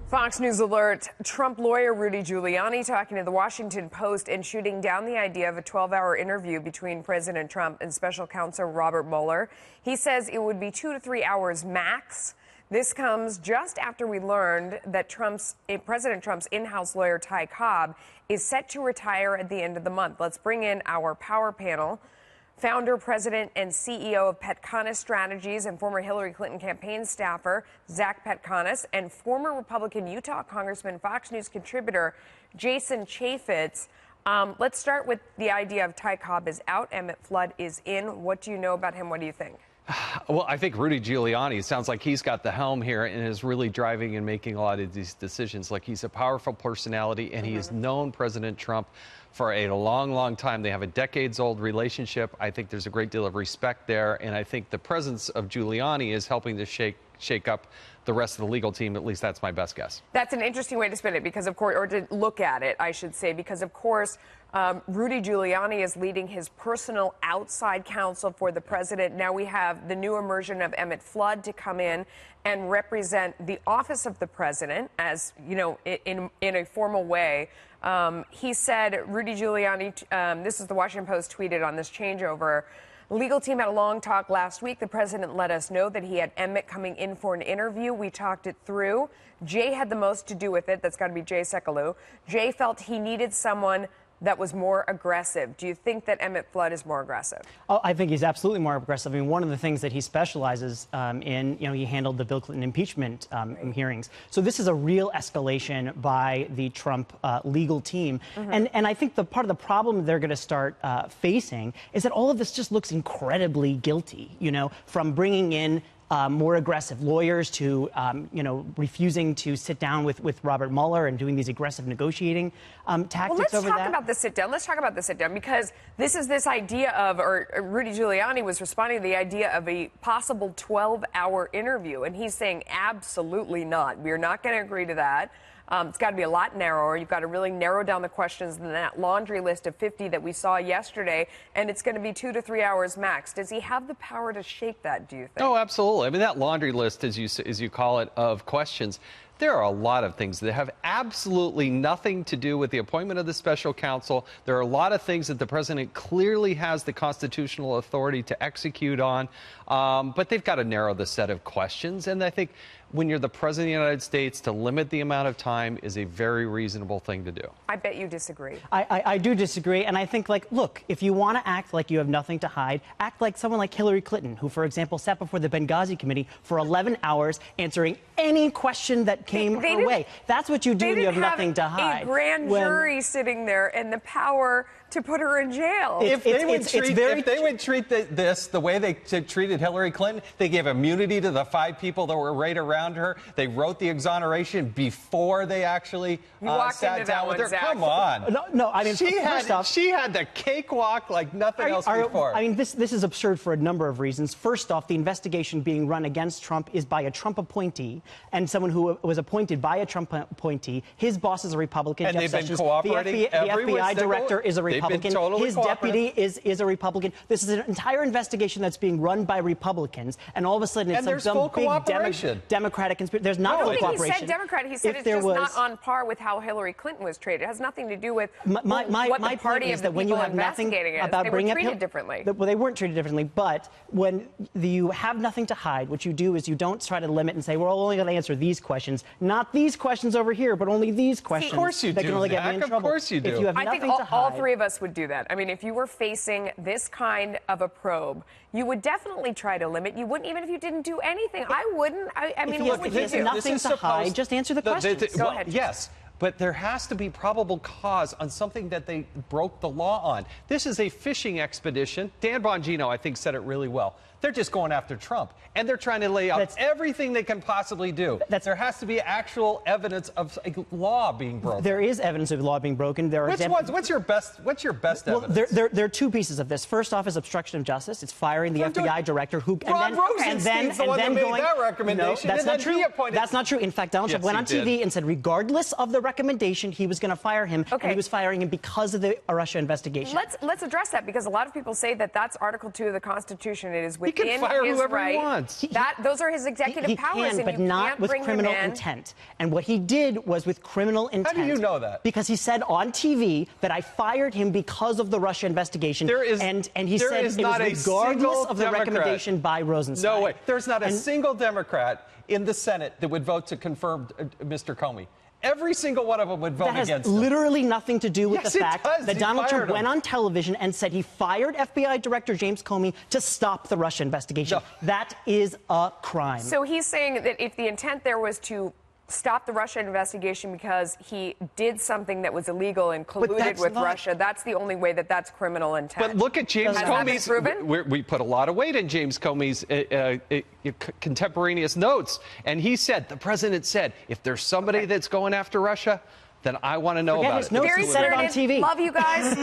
Fox News alert, Trump lawyer Rudy Giuliani talking to the Washington Post and shooting down the idea of a 12-hour interview between President Trump and special counsel Robert Mueller. He says it would be 2 to 3 hours max. This comes just after we learned that President Trump's in-house lawyer Ty Cobb is set to retire at the end of the month. Let's bring in our power panel. Founder, president, and CEO of Petkanas Strategies and former Hillary Clinton campaign staffer Zac Petkanas, and former Republican Utah Congressman, Fox News contributor Jason Chaffetz. Let's start with the idea of Ty Cobb is out, Emmett Flood is in. What do you know about him? What do you think? Well, I think Rudy Giuliani sounds like he's got the helm here and is really driving and making a lot of these decisions. Like, he's a powerful personality, and he has known President Trump for a long, long time. They have a decades-old relationship. I think there's a great deal of respect there, and I think the presence of Giuliani is helping to shake up the rest of the legal team. At least that's my best guess. That's an interesting way to spin it, because of course, or to look at it, I should say, because of course, Rudy Giuliani is leading his personal outside counsel for the president. Now we have the new immersion of Emmett Flood to come in and represent the office of the president, as you know, in a formal way. He said, Rudy Giuliani, this is the Washington Post tweeted on this changeover. The legal team had a long talk last week. The president let us know that he had Emmett coming in for an interview. We talked it through. Jay had the most to do with it. That's got to be Jay Sekulow. Jay felt he needed someone that was more aggressive. Do you think that Emmett Flood is more aggressive? Oh, I think he's absolutely more aggressive. I mean, one of the things that he specializes in, he handled the Bill Clinton impeachment hearings. So this is a real escalation by the Trump legal team. And I think part of the problem they're going to start facing is that all of this just looks incredibly guilty, from bringing in more aggressive lawyers to, refusing to sit down with Robert Mueller and doing these aggressive negotiating tactics. Well, let's talk about the sit down. Let's talk about the sit down, because this is this idea of, or Rudy Giuliani was responding to the idea of a possible 12-hour interview, and he's saying absolutely not. We're not going to agree to that. It's got to be a lot narrower. You've got to really narrow down the questions in that laundry list of 50 that we saw yesterday, and it's going to be 2 to 3 hours max. Does he have the power to shape that, do you think? Oh, absolutely. I mean, that laundry list, as you call it, of questions, there are a lot of things that have absolutely nothing to do with the appointment of the special counsel. There are a lot of things that the president clearly has the constitutional authority to execute on, but they've got to narrow the set of questions. And I think when you're the president of the United States, to limit the amount of time is a very reasonable thing to do. I bet you disagree. I do disagree. And I think, look, if you want to act like you have nothing to hide, act like someone like Hillary Clinton, who, for example, sat before the Benghazi committee for 11 hours answering any question that came her way. That's what you do when you have nothing to hide. A grand jury sitting there and the power to put her in jail. If they would treat this the way they treated Hillary Clinton, they gave immunity to the 5 people that were right around her. They wrote the exoneration before they actually sat down with her. Zach. Come on. No, I mean, she had the cakewalk like nothing else before. I mean, this is absurd for a number of reasons. First off, the investigation being run against Trump is by a Trump appointee and someone who was appointed by a Trump appointee. His boss is a Republican. And Jeff they've Sessions. been cooperating. The FBI director is a Republican. His deputy is a Republican. This is an entire investigation that's being run by Republicans, and all of a sudden it's some big Democratic conspiracy. There's not full cooperation. He said Democrat. He said it's just not on par with how Hillary Clinton was treated. It has nothing to do with what the party of the people investigating is. They were treated differently. Well, they weren't treated differently, but when you have nothing to hide, what you do is you don't try to limit and say, we're only going to answer these questions, not these questions over here, but only these questions. Of course you do, that can only get me in trouble. Of course you do. If you have I think all 3 of us would do that. I mean, if you were facing this kind of a probe, you would definitely try to limit. You wouldn't, even if you didn't do anything. I wouldn't. I mean, what would you do? If there's nothing to hide, just answer the questions. Go ahead. Yes. But there has to be probable cause on something that they broke the law on. This is a fishing expedition. Dan Bongino, I think, said it really well. They're just going after Trump, and they're trying to lay out everything they can possibly do. There has to be actual evidence of a law being broken. There is evidence of law being broken. What's your best evidence? There are 2 pieces of this. First off is obstruction of justice. It's firing the FBI director who Rod Rosenstein's the one that made that recommendation. No, that's not true. That's not true. In fact, Donald Trump went on TV and said, regardless of the recommendation, he was going to fire him. And he was firing him because of the Russia investigation. Let's address that, because a lot of people say that that's Article 2 of the Constitution. It is within fire his whoever right. he wants. Those are his executive powers, can, and but you not can't with bring criminal him in. intent. And what he did was with criminal intent. How do you know that? Because he said on TV that I fired him because of the Russia investigation. And he said it was regardless of the recommendation by Rosenstein. No way. There's not a single Democrat in the Senate that would vote to confirm Mr. Comey. Every single one of them would vote against him. That has literally nothing to do with the fact that Donald Trump went on television and said he fired FBI Director James Comey to stop the Russia investigation. No. That is a crime. So he's saying that if the intent there was to stop the Russia investigation because he did something that was illegal and colluded with Russia, that's the only way that that's criminal intent. But look at James Comey's. Has that been proven? We put a lot of weight in James Comey's contemporaneous notes, and he said, the president said, if there's somebody that's going after Russia, then I want to know about it. He said it on TV. Love you guys.